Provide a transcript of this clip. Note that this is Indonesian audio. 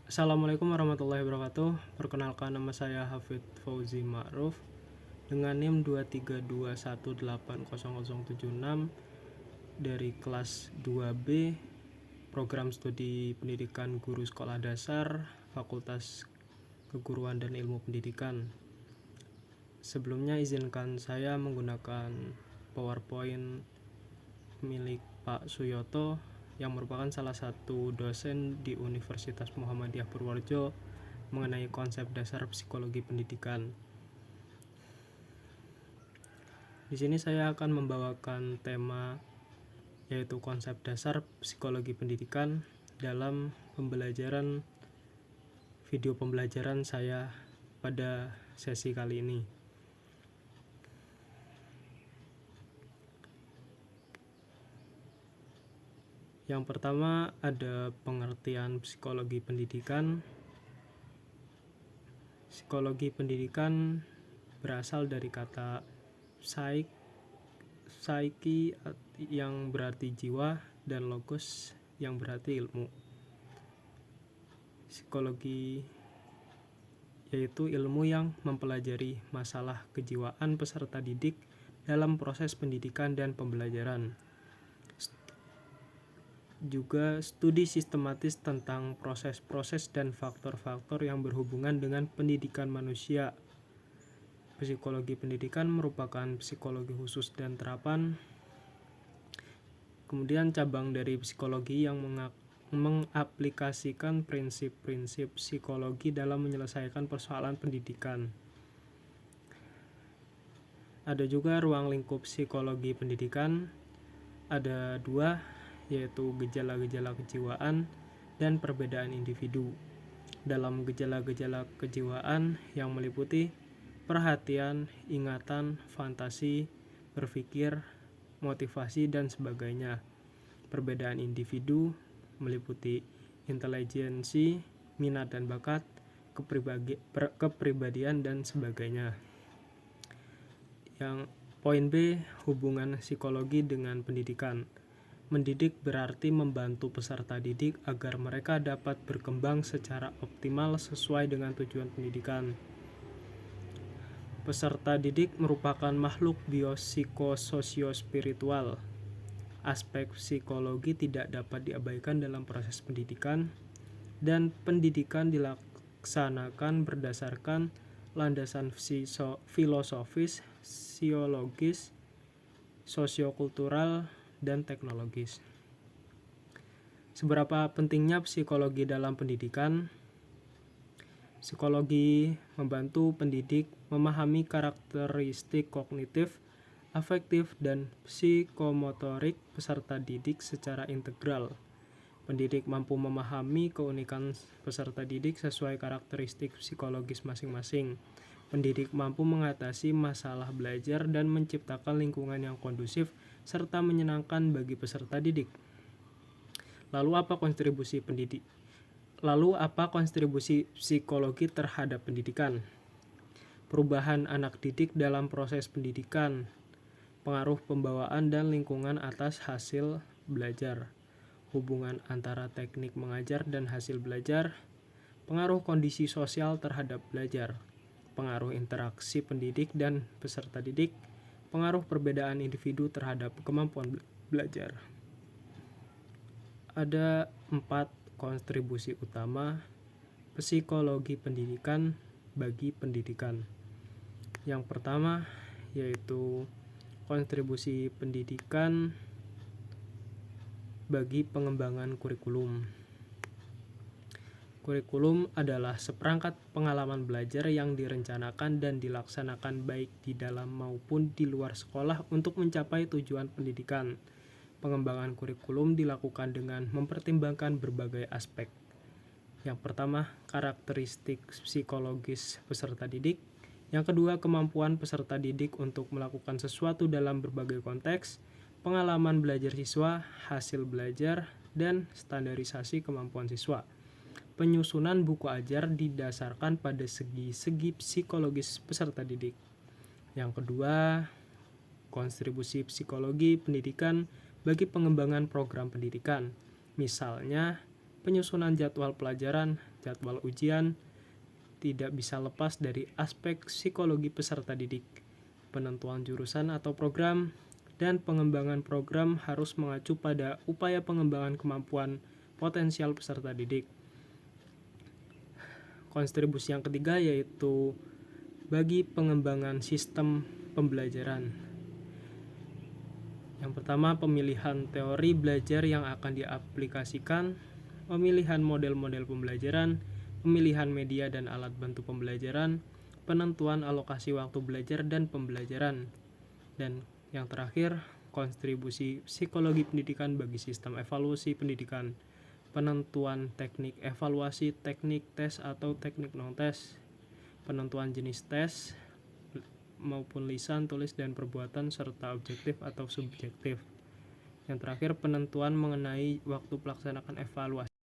Assalamualaikum warahmatullahi wabarakatuh. Perkenalkan, nama saya Hafid Fauzi Ma'ruf dengan NIM 232180076 dari kelas 2B Program Studi Pendidikan Guru Sekolah Dasar Fakultas Keguruan dan Ilmu Pendidikan. Sebelumnya izinkan saya menggunakan PowerPoint milik Pak Suyoto yang merupakan salah satu dosen di Universitas Muhammadiyah Purworejo mengenai konsep dasar psikologi pendidikan. Di sini saya akan membawakan tema yaitu konsep dasar psikologi pendidikan dalam video pembelajaran saya pada sesi kali ini. Yang pertama ada pengertian psikologi pendidikan. Psikologi pendidikan berasal dari kata psyche yang berarti jiwa dan logos yang berarti ilmu. Psikologi yaitu ilmu yang mempelajari masalah kejiwaan peserta didik dalam proses pendidikan dan pembelajaran. Juga studi sistematis tentang proses-proses dan faktor-faktor yang berhubungan dengan pendidikan manusia. Psikologi pendidikan merupakan psikologi khusus dan terapan. Kemudian cabang dari psikologi yang mengaplikasikan prinsip-prinsip psikologi dalam menyelesaikan persoalan pendidikan. Ada juga ruang lingkup psikologi pendidikan. Ada dua, yaitu gejala-gejala kejiwaan dan perbedaan individu. Dalam gejala-gejala kejiwaan yang meliputi perhatian, ingatan, fantasi, berpikir, motivasi, dan sebagainya. Perbedaan individu meliputi intelijensi, minat dan bakat, kepribadian, dan sebagainya. Yang poin B, hubungan psikologi dengan pendidikan. Mendidik berarti membantu peserta didik agar mereka dapat berkembang secara optimal sesuai dengan tujuan pendidikan. Peserta didik merupakan makhluk biopsikososio-spiritual. Aspek psikologi tidak dapat diabaikan dalam proses pendidikan, dan pendidikan dilaksanakan berdasarkan landasan filosofis, sosiologis, sosiokultural, dan teknologis. Seberapa pentingnya psikologi dalam pendidikan? Psikologi membantu pendidik memahami karakteristik kognitif, afektif, dan psikomotorik peserta didik secara integral. Pendidik mampu memahami keunikan peserta didik sesuai karakteristik psikologis masing-masing. Pendidik mampu mengatasi masalah belajar dan menciptakan lingkungan yang kondusif serta menyenangkan bagi peserta didik. Lalu apa kontribusi psikologi terhadap pendidikan? Perubahan anak didik dalam proses pendidikan, pengaruh pembawaan dan lingkungan atas hasil belajar, hubungan antara teknik mengajar dan hasil belajar, pengaruh kondisi sosial terhadap belajar, pengaruh interaksi pendidik dan peserta didik, pengaruh perbedaan individu terhadap kemampuan belajar. Ada 4 kontribusi utama psikologi pendidikan bagi pendidikan. Yang pertama yaitu kontribusi pendidikan bagi pengembangan kurikulum. Kurikulum adalah seperangkat pengalaman belajar yang direncanakan dan dilaksanakan baik di dalam maupun di luar sekolah untuk mencapai tujuan pendidikan. Pengembangan kurikulum dilakukan dengan mempertimbangkan berbagai aspek. Yang pertama, karakteristik psikologis peserta didik. Yang kedua, kemampuan peserta didik untuk melakukan sesuatu dalam berbagai konteks, pengalaman belajar siswa, hasil belajar, dan standarisasi kemampuan siswa. Penyusunan buku ajar didasarkan pada segi-segi psikologis peserta didik. Yang kedua, kontribusi psikologi pendidikan bagi pengembangan program pendidikan. Misalnya, Penyusunan jadwal pelajaran, jadwal ujian, tidak bisa lepas dari aspek psikologi peserta didik. Penentuan jurusan atau program dan pengembangan program harus mengacu pada upaya pengembangan kemampuan potensial peserta didik. Kontribusi yang ketiga yaitu bagi pengembangan sistem pembelajaran. Yang pertama, pemilihan teori belajar yang akan diaplikasikan, pemilihan model-model pembelajaran, pemilihan media dan alat bantu pembelajaran, penentuan alokasi waktu belajar dan pembelajaran. Dan yang terakhir, kontribusi psikologi pendidikan bagi sistem evaluasi pendidikan, penentuan teknik evaluasi, teknik tes atau teknik non-tes, penentuan jenis tes maupun lisan, tulis, dan perbuatan serta objektif atau subjektif. Yang terakhir, penentuan mengenai waktu pelaksanaan evaluasi.